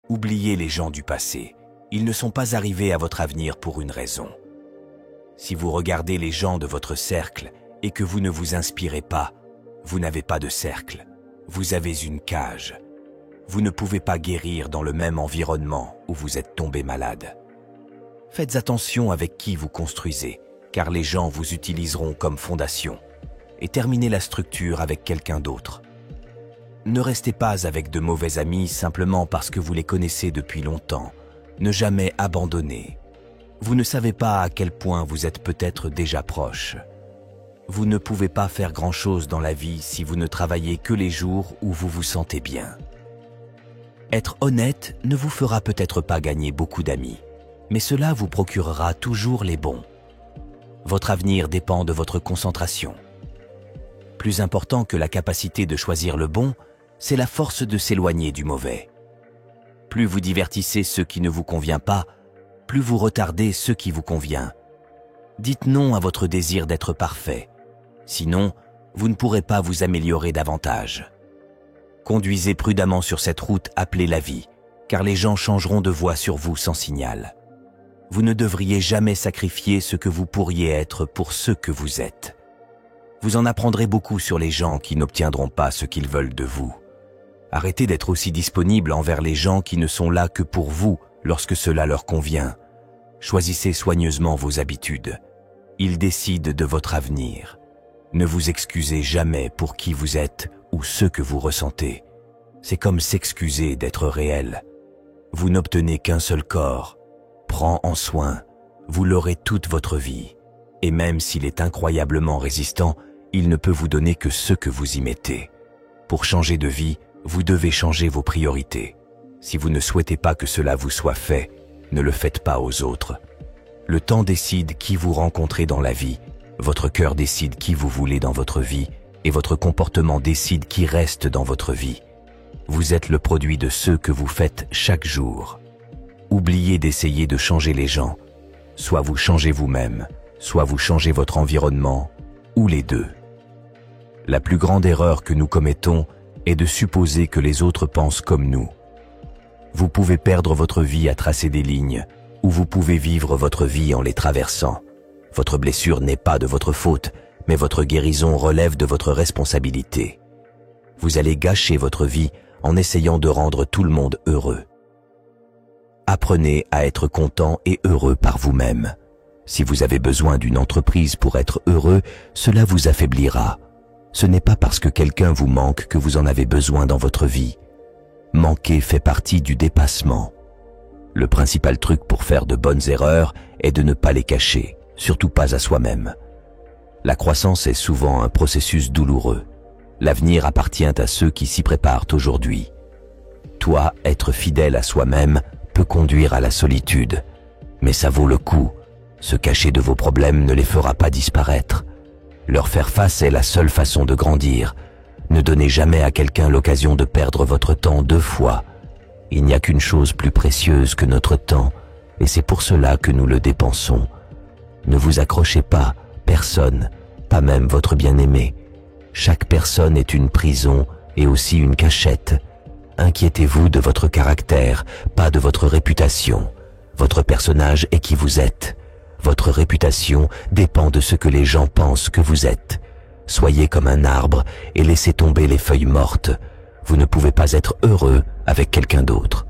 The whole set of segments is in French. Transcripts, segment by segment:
Oubliez les gens du passé. Ils ne sont pas arrivés à votre avenir pour une raison. Si vous regardez les gens de votre cercle et que vous ne vous inspirez pas, vous n'avez pas de cercle. Vous avez une cage. Vous ne pouvez pas guérir dans le même environnement où vous êtes tombé malade. Faites attention avec qui vous construisez, car les gens vous utiliseront comme fondation, et terminez la structure avec quelqu'un d'autre. Ne restez pas avec de mauvais amis simplement parce que vous les connaissez depuis longtemps. Ne jamais abandonner. Vous ne savez pas à quel point vous êtes peut-être déjà proche. Vous ne pouvez pas faire grand-chose dans la vie si vous ne travaillez que les jours où vous vous sentez bien. Être honnête ne vous fera peut-être pas gagner beaucoup d'amis, mais cela vous procurera toujours les bons. Votre avenir dépend de votre concentration. Plus important que la capacité de choisir le bon, c'est la force de s'éloigner du mauvais. Plus vous divertissez ce qui ne vous convient pas, plus vous retardez ce qui vous convient. Dites non à votre désir d'être parfait. Sinon, vous ne pourrez pas vous améliorer davantage. Conduisez prudemment sur cette route appelée la vie, car les gens changeront de voie sur vous sans signal. Vous ne devriez jamais sacrifier ce que vous pourriez être pour ce que vous êtes. Vous en apprendrez beaucoup sur les gens qui n'obtiendront pas ce qu'ils veulent de vous. Arrêtez d'être aussi disponible envers les gens qui ne sont là que pour vous lorsque cela leur convient. Choisissez soigneusement vos habitudes. Ils décident de votre avenir. Ne vous excusez jamais pour qui vous êtes ou ce que vous ressentez. C'est comme s'excuser d'être réel. Vous n'obtenez qu'un seul corps. Prends en soin. Vous l'aurez toute votre vie. Et même s'il est incroyablement résistant, il ne peut vous donner que ce que vous y mettez. Pour changer de vie, vous devez changer vos priorités. Si vous ne souhaitez pas que cela vous soit fait, ne le faites pas aux autres. Le temps décide qui vous rencontrez dans la vie, votre cœur décide qui vous voulez dans votre vie, et votre comportement décide qui reste dans votre vie. Vous êtes le produit de ce que vous faites chaque jour. Oubliez d'essayer de changer les gens. Soit vous changez vous-même, soit vous changez votre environnement, ou les deux. La plus grande erreur que nous commettons est de supposer que les autres pensent comme nous. Vous pouvez perdre votre vie à tracer des lignes, ou vous pouvez vivre votre vie en les traversant. Votre blessure n'est pas de votre faute, mais votre guérison relève de votre responsabilité. Vous allez gâcher votre vie en essayant de rendre tout le monde heureux. Apprenez à être content et heureux par vous-même. Si vous avez besoin d'une entreprise pour être heureux, cela vous affaiblira. Ce n'est pas parce que quelqu'un vous manque que vous en avez besoin dans votre vie. Manquer fait partie du dépassement. Le principal truc pour faire de bonnes erreurs est de ne pas les cacher, surtout pas à soi-même. La croissance est souvent un processus douloureux. L'avenir appartient à ceux qui s'y préparent aujourd'hui. Toi, être fidèle à soi-même peut conduire à la solitude, mais ça vaut le coup. Se cacher de vos problèmes ne les fera pas disparaître. Leur faire face est la seule façon de grandir. Ne donnez jamais à quelqu'un l'occasion de perdre votre temps 2 fois. Il n'y a qu'une chose plus précieuse que notre temps, et c'est pour cela que nous le dépensons. Ne vous accrochez pas, personne, pas même votre bien-aimé. Chaque personne est une prison et aussi une cachette. Inquiétez-vous de votre caractère, pas de votre réputation. Votre personnage est qui vous êtes. Votre réputation dépend de ce que les gens pensent que vous êtes. Soyez comme un arbre et laissez tomber les feuilles mortes. Vous ne pouvez pas être heureux avec quelqu'un d'autre.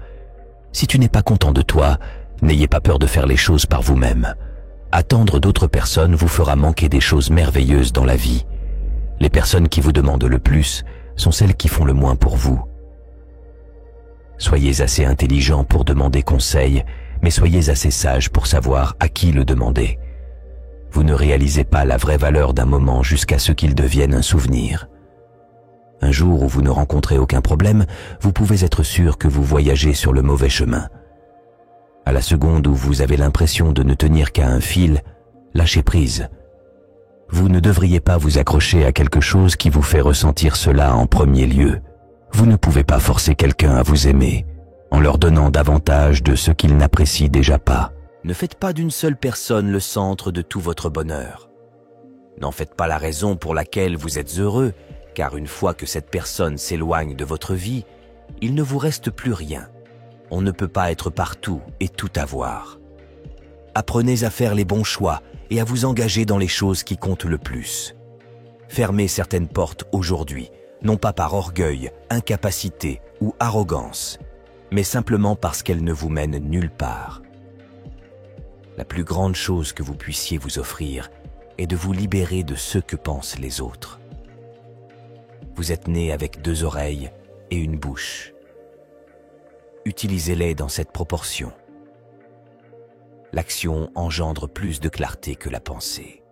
Si tu n'es pas content de toi, n'ayez pas peur de faire les choses par vous-même. Attendre d'autres personnes vous fera manquer des choses merveilleuses dans la vie. Les personnes qui vous demandent le plus sont celles qui font le moins pour vous. Soyez assez intelligent pour demander conseil, mais soyez assez sage pour savoir à qui le demander. Vous ne réalisez pas la vraie valeur d'un moment jusqu'à ce qu'il devienne un souvenir. Un jour où vous ne rencontrez aucun problème, vous pouvez être sûr que vous voyagez sur le mauvais chemin. À la seconde où vous avez l'impression de ne tenir qu'à un fil, lâchez prise. Vous ne devriez pas vous accrocher à quelque chose qui vous fait ressentir cela en premier lieu. Vous ne pouvez pas forcer quelqu'un à vous aimer en leur donnant davantage de ce qu'ils n'apprécient déjà pas. Ne faites pas d'une seule personne le centre de tout votre bonheur. N'en faites pas la raison pour laquelle vous êtes heureux, car une fois que cette personne s'éloigne de votre vie, il ne vous reste plus rien. On ne peut pas être partout et tout avoir. Apprenez à faire les bons choix et à vous engager dans les choses qui comptent le plus. Fermez certaines portes aujourd'hui, non pas par orgueil, incapacité ou arrogance, mais simplement parce qu'elles ne vous mènent nulle part. La plus grande chose que vous puissiez vous offrir est de vous libérer de ce que pensent les autres. Vous êtes né avec 2 oreilles et une bouche. Utilisez-les dans cette proportion. L'action engendre plus de clarté que la pensée.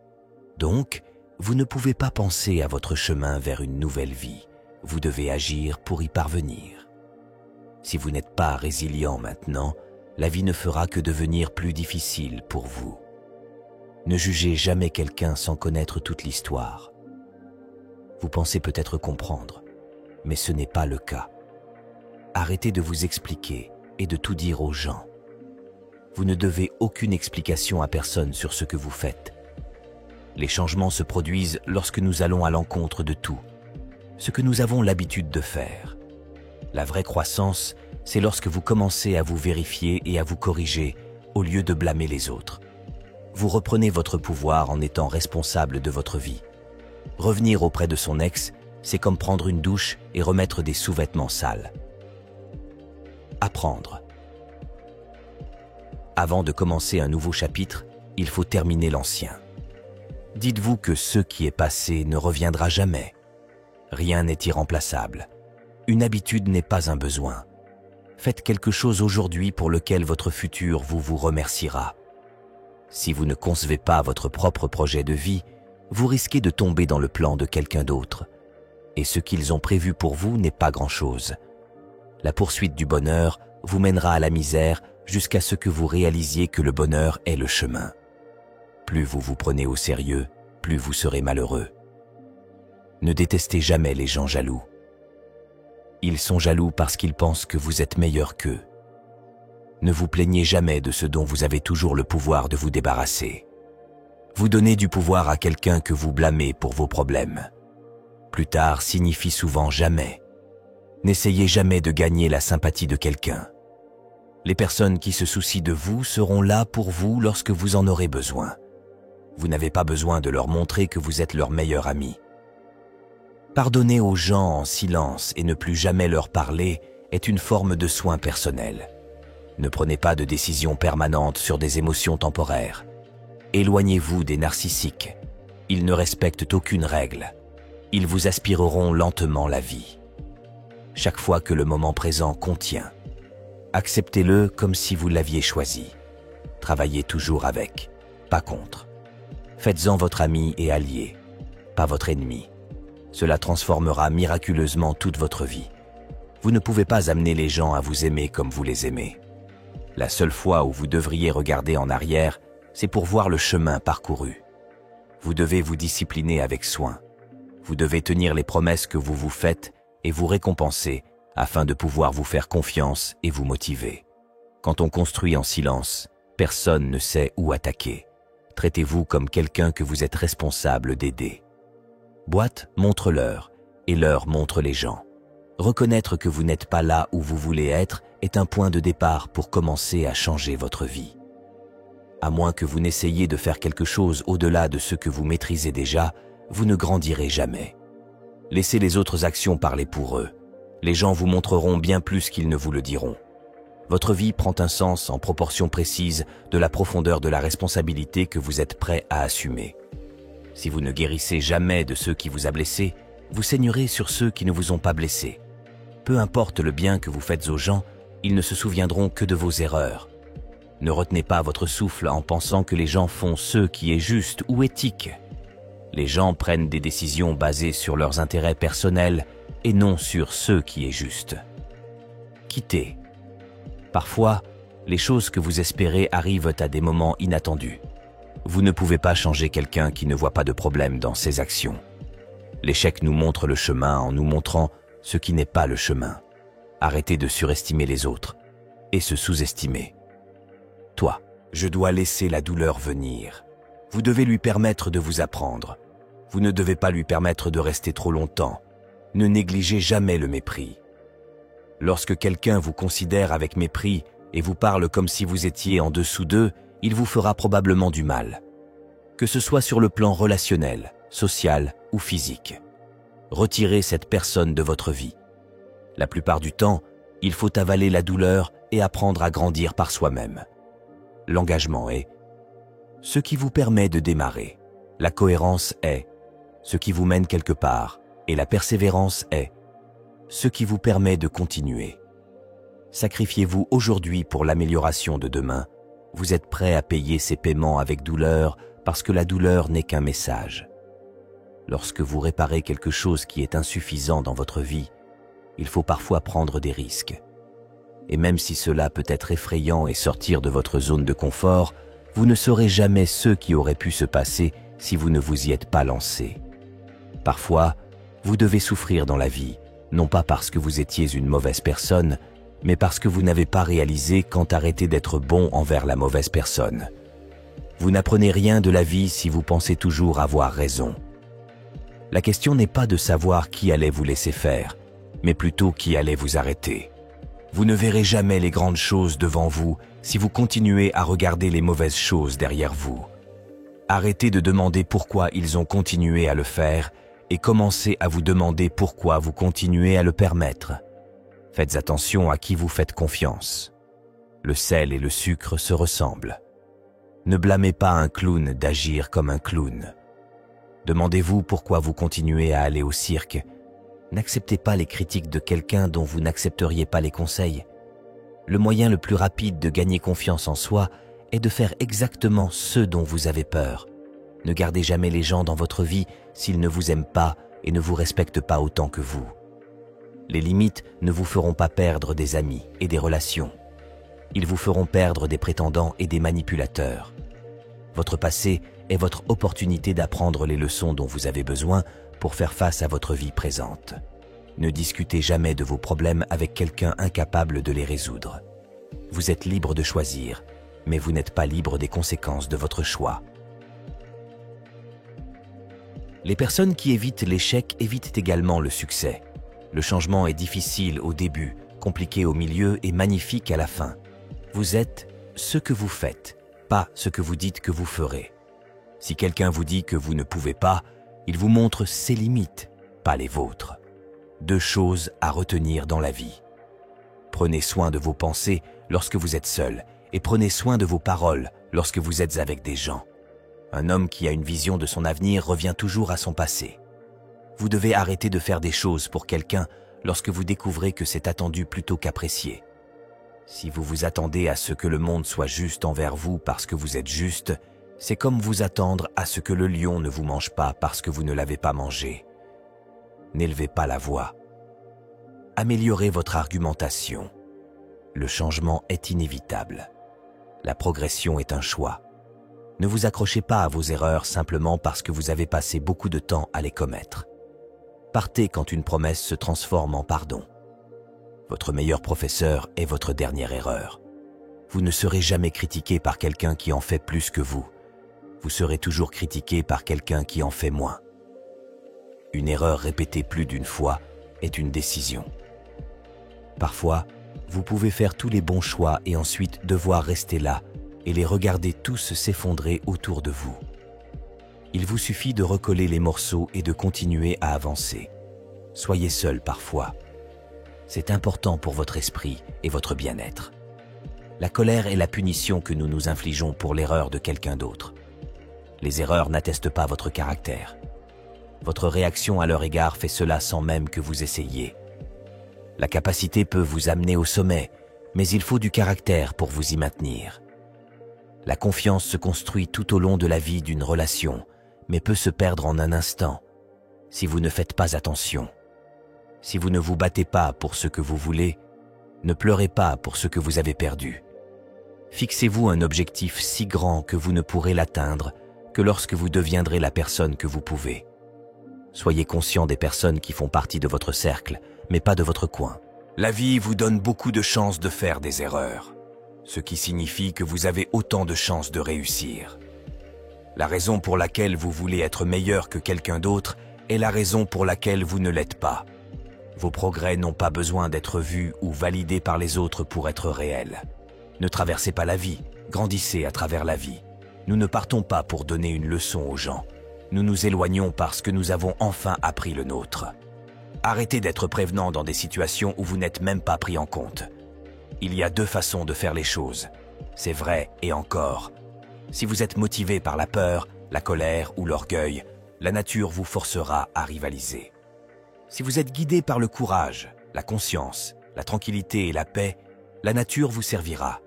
Donc, vous ne pouvez pas penser à votre chemin vers une nouvelle vie. Vous devez agir pour y parvenir. Si vous n'êtes pas résilient maintenant, la vie ne fera que devenir plus difficile pour vous. Ne jugez jamais quelqu'un sans connaître toute l'histoire. Vous pensez peut-être comprendre, mais ce n'est pas le cas. Arrêtez de vous expliquer et de tout dire aux gens. Vous ne devez aucune explication à personne sur ce que vous faites. Les changements se produisent lorsque nous allons à l'encontre de tout, ce que nous avons l'habitude de faire. La vraie croissance, c'est lorsque vous commencez à vous vérifier et à vous corriger au lieu de blâmer les autres. Vous reprenez votre pouvoir en étant responsable de votre vie. Revenir auprès de son ex, c'est comme prendre une douche et remettre des sous-vêtements sales. Apprendre. Avant de commencer un nouveau chapitre, il faut terminer l'ancien. Dites-vous que ce qui est passé ne reviendra jamais. Rien n'est irremplaçable. Une habitude n'est pas un besoin. Faites quelque chose aujourd'hui pour lequel votre futur vous remerciera. Si vous ne concevez pas votre propre projet de vie, vous risquez de tomber dans le plan de quelqu'un d'autre. Et ce qu'ils ont prévu pour vous n'est pas grand-chose. La poursuite du bonheur vous mènera à la misère jusqu'à ce que vous réalisiez que le bonheur est le chemin. Plus vous vous prenez au sérieux, plus vous serez malheureux. Ne détestez jamais les gens jaloux. Ils sont jaloux parce qu'ils pensent que vous êtes meilleur qu'eux. Ne vous plaignez jamais de ce dont vous avez toujours le pouvoir de vous débarrasser. Vous donnez du pouvoir à quelqu'un que vous blâmez pour vos problèmes. Plus tard signifie souvent jamais. N'essayez jamais de gagner la sympathie de quelqu'un. Les personnes qui se soucient de vous seront là pour vous lorsque vous en aurez besoin. Vous n'avez pas besoin de leur montrer que vous êtes leur meilleur ami. Pardonner aux gens en silence et ne plus jamais leur parler est une forme de soin personnel. Ne prenez pas de décisions permanentes sur des émotions temporaires. Éloignez-vous des narcissiques. Ils ne respectent aucune règle. Ils vous aspireront lentement la vie. Chaque fois que le moment présent contient, acceptez-le comme si vous l'aviez choisi. Travaillez toujours avec, pas contre. Faites-en votre ami et allié, pas votre ennemi. Cela transformera miraculeusement toute votre vie. Vous ne pouvez pas amener les gens à vous aimer comme vous les aimez. La seule fois où vous devriez regarder en arrière, c'est pour voir le chemin parcouru. Vous devez vous discipliner avec soin. Vous devez tenir les promesses que vous vous faites et vous récompenser afin de pouvoir vous faire confiance et vous motiver. Quand on construit en silence, personne ne sait où attaquer. Traitez-vous comme quelqu'un que vous êtes responsable d'aider. Boîte montre l'heure et l'heure montre les gens. Reconnaître que vous n'êtes pas là où vous voulez être est un point de départ pour commencer à changer votre vie. À moins que vous n'essayiez de faire quelque chose au-delà de ce que vous maîtrisez déjà, vous ne grandirez jamais. Laissez les autres actions parler pour eux. Les gens vous montreront bien plus qu'ils ne vous le diront. Votre vie prend un sens en proportion précise de la profondeur de la responsabilité que vous êtes prêt à assumer. Si vous ne guérissez jamais de ceux qui vous a blessé, vous saignerez sur ceux qui ne vous ont pas blessé. Peu importe le bien que vous faites aux gens, ils ne se souviendront que de vos erreurs. Ne retenez pas votre souffle en pensant que les gens font ce qui est juste ou éthique. Les gens prennent des décisions basées sur leurs intérêts personnels et non sur ce qui est juste. Quittez. Parfois, les choses que vous espérez arrivent à des moments inattendus. Vous ne pouvez pas changer quelqu'un qui ne voit pas de problème dans ses actions. L'échec nous montre le chemin en nous montrant ce qui n'est pas le chemin. Arrêtez de surestimer les autres et se sous-estimer. Toi, je dois laisser la douleur venir. Vous devez lui permettre de vous apprendre. Vous ne devez pas lui permettre de rester trop longtemps. Ne négligez jamais le mépris. Lorsque quelqu'un vous considère avec mépris et vous parle comme si vous étiez en dessous d'eux, il vous fera probablement du mal. Que ce soit sur le plan relationnel, social ou physique. Retirez cette personne de votre vie. La plupart du temps, il faut avaler la douleur et apprendre à grandir par soi-même. L'engagement est ce qui vous permet de démarrer. La cohérence est ce qui vous mène quelque part. Et la persévérance est ce qui vous permet de continuer. Sacrifiez-vous aujourd'hui pour l'amélioration de demain. Vous êtes prêt à payer ces paiements avec douleur parce que la douleur n'est qu'un message. Lorsque vous réparez quelque chose qui est insuffisant dans votre vie, il faut parfois prendre des risques. Et même si cela peut être effrayant et sortir de votre zone de confort, vous ne saurez jamais ce qui aurait pu se passer si vous ne vous y êtes pas lancé. Parfois, vous devez souffrir dans la vie, non pas parce que vous étiez une mauvaise personne, mais parce que vous n'avez pas réalisé quand arrêter d'être bon envers la mauvaise personne. Vous n'apprenez rien de la vie si vous pensez toujours avoir raison. La question n'est pas de savoir qui allait vous laisser faire, mais plutôt qui allait vous arrêter. Vous ne verrez jamais les grandes choses devant vous si vous continuez à regarder les mauvaises choses derrière vous. Arrêtez de demander pourquoi ils ont continué à le faire et commencez à vous demander pourquoi vous continuez à le permettre. Faites attention à qui vous faites confiance. Le sel et le sucre se ressemblent. Ne blâmez pas un clown d'agir comme un clown. Demandez-vous pourquoi vous continuez à aller au cirque. N'acceptez pas les critiques de quelqu'un dont vous n'accepteriez pas les conseils. Le moyen le plus rapide de gagner confiance en soi est de faire exactement ce dont vous avez peur. Ne gardez jamais les gens dans votre vie s'ils ne vous aiment pas et ne vous respectent pas autant que vous. Les limites ne vous feront pas perdre des amis et des relations. Ils vous feront perdre des prétendants et des manipulateurs. Votre passé est votre opportunité d'apprendre les leçons dont vous avez besoin pour faire face à votre vie présente. Ne discutez jamais de vos problèmes avec quelqu'un incapable de les résoudre. Vous êtes libre de choisir, mais vous n'êtes pas libre des conséquences de votre choix. Les personnes qui évitent l'échec évitent également le succès. Le changement est difficile au début, compliqué au milieu et magnifique à la fin. Vous êtes ce que vous faites, pas ce que vous dites que vous ferez. Si quelqu'un vous dit que vous ne pouvez pas, il vous montre ses limites, pas les vôtres. 2 choses à retenir dans la vie. Prenez soin de vos pensées lorsque vous êtes seul et prenez soin de vos paroles lorsque vous êtes avec des gens. Un homme qui a une vision de son avenir revient toujours à son passé. Vous devez arrêter de faire des choses pour quelqu'un lorsque vous découvrez que c'est attendu plutôt qu'apprécié. Si vous vous attendez à ce que le monde soit juste envers vous parce que vous êtes juste, c'est comme vous attendre à ce que le lion ne vous mange pas parce que vous ne l'avez pas mangé. N'élevez pas la voix. Améliorez votre argumentation. Le changement est inévitable. La progression est un choix. Ne vous accrochez pas à vos erreurs simplement parce que vous avez passé beaucoup de temps à les commettre. Partez quand une promesse se transforme en pardon. Votre meilleur professeur est votre dernière erreur. Vous ne serez jamais critiqué par quelqu'un qui en fait plus que vous. Vous serez toujours critiqué par quelqu'un qui en fait moins. Une erreur répétée plus d'une fois est une décision. Parfois, vous pouvez faire tous les bons choix et ensuite devoir rester là et les regarder tous s'effondrer autour de vous. Il vous suffit de recoller les morceaux et de continuer à avancer. Soyez seul parfois. C'est important pour votre esprit et votre bien-être. La colère est la punition que nous nous infligeons pour l'erreur de quelqu'un d'autre. Les erreurs n'attestent pas votre caractère. Votre réaction à leur égard fait cela sans même que vous essayiez. La capacité peut vous amener au sommet, mais il faut du caractère pour vous y maintenir. La confiance se construit tout au long de la vie d'une relation, mais peut se perdre en un instant, si vous ne faites pas attention. Si vous ne vous battez pas pour ce que vous voulez, ne pleurez pas pour ce que vous avez perdu. Fixez-vous un objectif si grand que vous ne pourrez l'atteindre que lorsque vous deviendrez la personne que vous pouvez. Soyez conscient des personnes qui font partie de votre cercle, mais pas de votre coin. La vie vous donne beaucoup de chances de faire des erreurs, ce qui signifie que vous avez autant de chances de réussir. La raison pour laquelle vous voulez être meilleur que quelqu'un d'autre est la raison pour laquelle vous ne l'êtes pas. Vos progrès n'ont pas besoin d'être vus ou validés par les autres pour être réels. Ne traversez pas la vie, grandissez à travers la vie. Nous ne partons pas pour donner une leçon aux gens. Nous nous éloignons parce que nous avons enfin appris le nôtre. Arrêtez d'être prévenant dans des situations où vous n'êtes même pas pris en compte. Il y a deux façons de faire les choses. C'est vrai et encore. Si vous êtes motivé par la peur, la colère ou l'orgueil, la nature vous forcera à rivaliser. Si vous êtes guidé par le courage, la conscience, la tranquillité et la paix, la nature vous servira.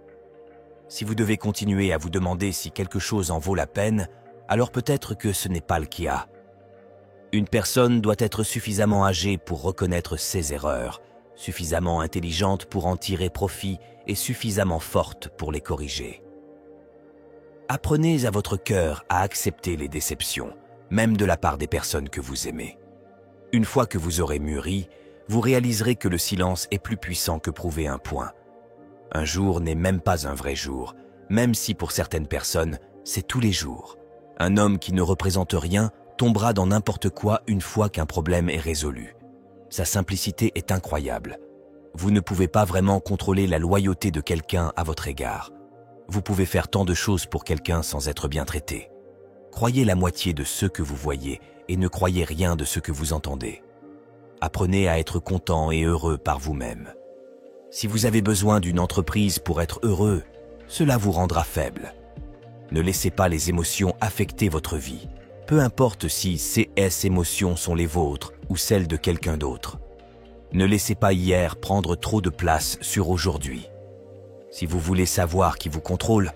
Si vous devez continuer à vous demander si quelque chose en vaut la peine, alors peut-être que ce n'est pas le cas. Une personne doit être suffisamment âgée pour reconnaître ses erreurs, suffisamment intelligente pour en tirer profit et suffisamment forte pour les corriger. Apprenez à votre cœur à accepter les déceptions, même de la part des personnes que vous aimez. Une fois que vous aurez mûri, vous réaliserez que le silence est plus puissant que prouver un point. Un jour n'est même pas un vrai jour, même si pour certaines personnes, c'est tous les jours. Un homme qui ne représente rien tombera dans n'importe quoi une fois qu'un problème est résolu. Sa simplicité est incroyable. Vous ne pouvez pas vraiment contrôler la loyauté de quelqu'un à votre égard. Vous pouvez faire tant de choses pour quelqu'un sans être bien traité. Croyez la moitié de ce que vous voyez et ne croyez rien de ce que vous entendez. Apprenez à être content et heureux par vous-même. Si vous avez besoin d'une entreprise pour être heureux, cela vous rendra faible. Ne laissez pas les émotions affecter votre vie, peu importe si ces émotions sont les vôtres ou celles de quelqu'un d'autre. Ne laissez pas hier prendre trop de place sur aujourd'hui. Si vous voulez savoir qui vous contrôle,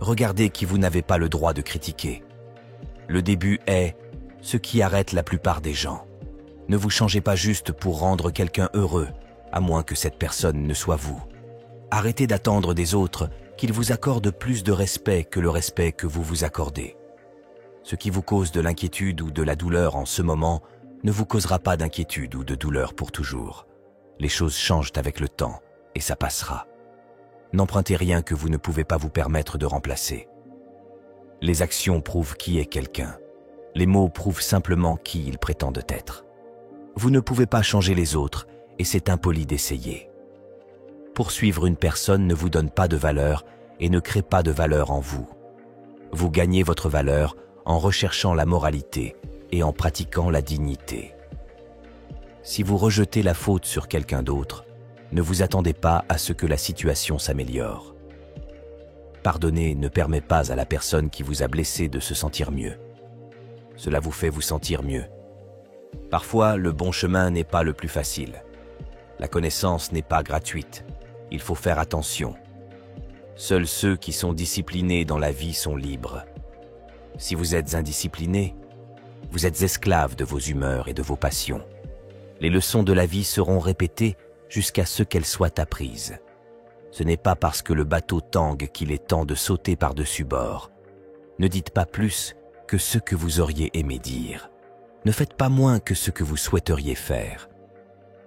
regardez qui vous n'avez pas le droit de critiquer. Le début est ce qui arrête la plupart des gens. Ne vous changez pas juste pour rendre quelqu'un heureux, à moins que cette personne ne soit vous. Arrêtez d'attendre des autres qu'ils vous accordent plus de respect que le respect que vous vous accordez. Ce qui vous cause de l'inquiétude ou de la douleur en ce moment ne vous causera pas d'inquiétude ou de douleur pour toujours. Les choses changent avec le temps et ça passera. N'empruntez rien que vous ne pouvez pas vous permettre de remplacer. Les actions prouvent qui est quelqu'un. Les mots prouvent simplement qui ils prétendent être. Vous ne pouvez pas changer les autres et c'est impoli d'essayer. Poursuivre une personne ne vous donne pas de valeur et ne crée pas de valeur en vous. Vous gagnez votre valeur en recherchant la moralité et en pratiquant la dignité. Si vous rejetez la faute sur quelqu'un d'autre, ne vous attendez pas à ce que la situation s'améliore. Pardonner ne permet pas à la personne qui vous a blessé de se sentir mieux. Cela vous fait vous sentir mieux. Parfois, le bon chemin n'est pas le plus facile. La connaissance n'est pas gratuite. Il faut faire attention. Seuls ceux qui sont disciplinés dans la vie sont libres. Si vous êtes indiscipliné, vous êtes esclave de vos humeurs et de vos passions. Les leçons de la vie seront répétées jusqu'à ce qu'elles soient apprises. Ce n'est pas parce que le bateau tangue qu'il est temps de sauter par-dessus bord. Ne dites pas plus que ce que vous auriez aimé dire. Ne faites pas moins que ce que vous souhaiteriez faire.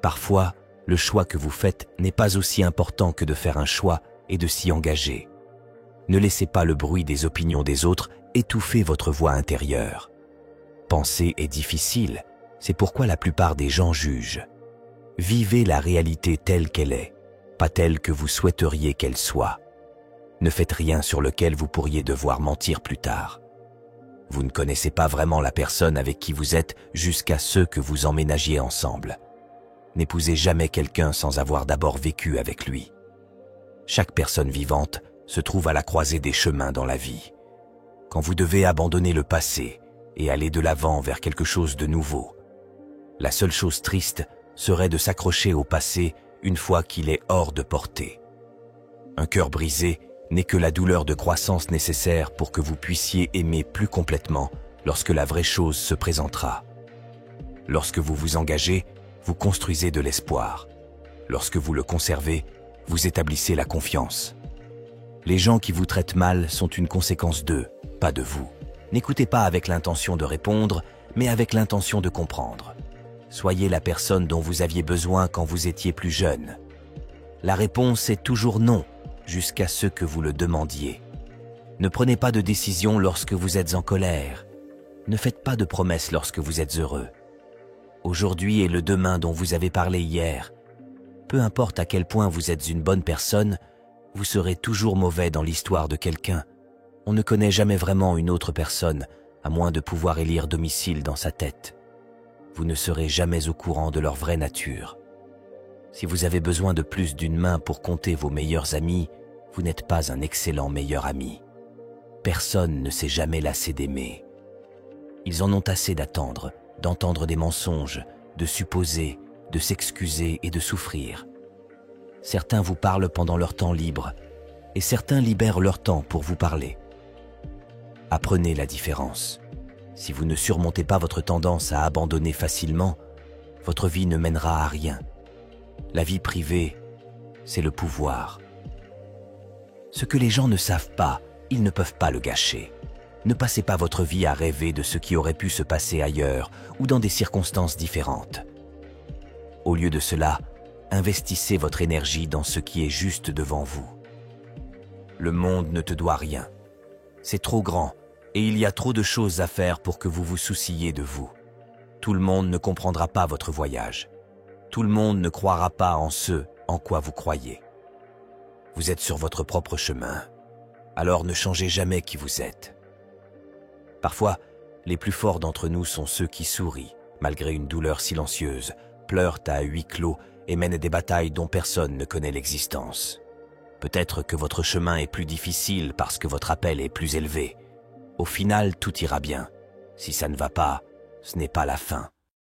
Parfois, le choix que vous faites n'est pas aussi important que de faire un choix et de s'y engager. Ne laissez pas le bruit des opinions des autres étouffer votre voix intérieure. Penser est difficile, c'est pourquoi la plupart des gens jugent. Vivez la réalité telle qu'elle est, pas telle que vous souhaiteriez qu'elle soit. Ne faites rien sur lequel vous pourriez devoir mentir plus tard. Vous ne connaissez pas vraiment la personne avec qui vous êtes jusqu'à ce que vous emménagiez ensemble. N'épousez jamais quelqu'un sans avoir d'abord vécu avec lui. Chaque personne vivante se trouve à la croisée des chemins dans la vie. Quand vous devez abandonner le passé et aller de l'avant vers quelque chose de nouveau, la seule chose triste serait de s'accrocher au passé une fois qu'il est hors de portée. Un cœur brisé n'est que la douleur de croissance nécessaire pour que vous puissiez aimer plus complètement lorsque la vraie chose se présentera. Lorsque vous vous engagez, vous construisez de l'espoir. Lorsque vous le conservez, vous établissez la confiance. Les gens qui vous traitent mal sont une conséquence d'eux, pas de vous. N'écoutez pas avec l'intention de répondre, mais avec l'intention de comprendre. Soyez la personne dont vous aviez besoin quand vous étiez plus jeune. La réponse est toujours non, jusqu'à ce que vous le demandiez. Ne prenez pas de décision lorsque vous êtes en colère. Ne faites pas de promesses lorsque vous êtes heureux. aujourd'hui et le demain dont vous avez parlé hier. Peu importe à quel point vous êtes une bonne personne, vous serez toujours mauvais dans l'histoire de quelqu'un. On ne connaît jamais vraiment une autre personne, à moins de pouvoir élire domicile dans sa tête. Vous ne serez jamais au courant de leur vraie nature. Si vous avez besoin de plus d'une main pour compter vos meilleurs amis, vous n'êtes pas un excellent meilleur ami. Personne ne s'est jamais lassé d'aimer. Ils en ont assez d'attendre, d'entendre des mensonges, de supposer, de s'excuser et de souffrir. Certains vous parlent pendant leur temps libre, et certains libèrent leur temps pour vous parler. Apprenez la différence. Si vous ne surmontez pas votre tendance à abandonner facilement, votre vie ne mènera à rien. La vie privée, c'est le pouvoir. Ce que les gens ne savent pas, ils ne peuvent pas le gâcher. Ne passez pas votre vie à rêver de ce qui aurait pu se passer ailleurs ou dans des circonstances différentes. Au lieu de cela, investissez votre énergie dans ce qui est juste devant vous. Le monde ne te doit rien. C'est trop grand et il y a trop de choses à faire pour que vous vous souciez de vous. Tout le monde ne comprendra pas votre voyage. Tout le monde ne croira pas en ce en quoi vous croyez. Vous êtes sur votre propre chemin, alors ne changez jamais qui vous êtes. Parfois, les plus forts d'entre nous sont ceux qui sourient, malgré une douleur silencieuse, pleurent à huis clos et mènent des batailles dont personne ne connaît l'existence. Peut-être que votre chemin est plus difficile parce que votre appel est plus élevé. Au final, tout ira bien. Si ça ne va pas, ce n'est pas la fin.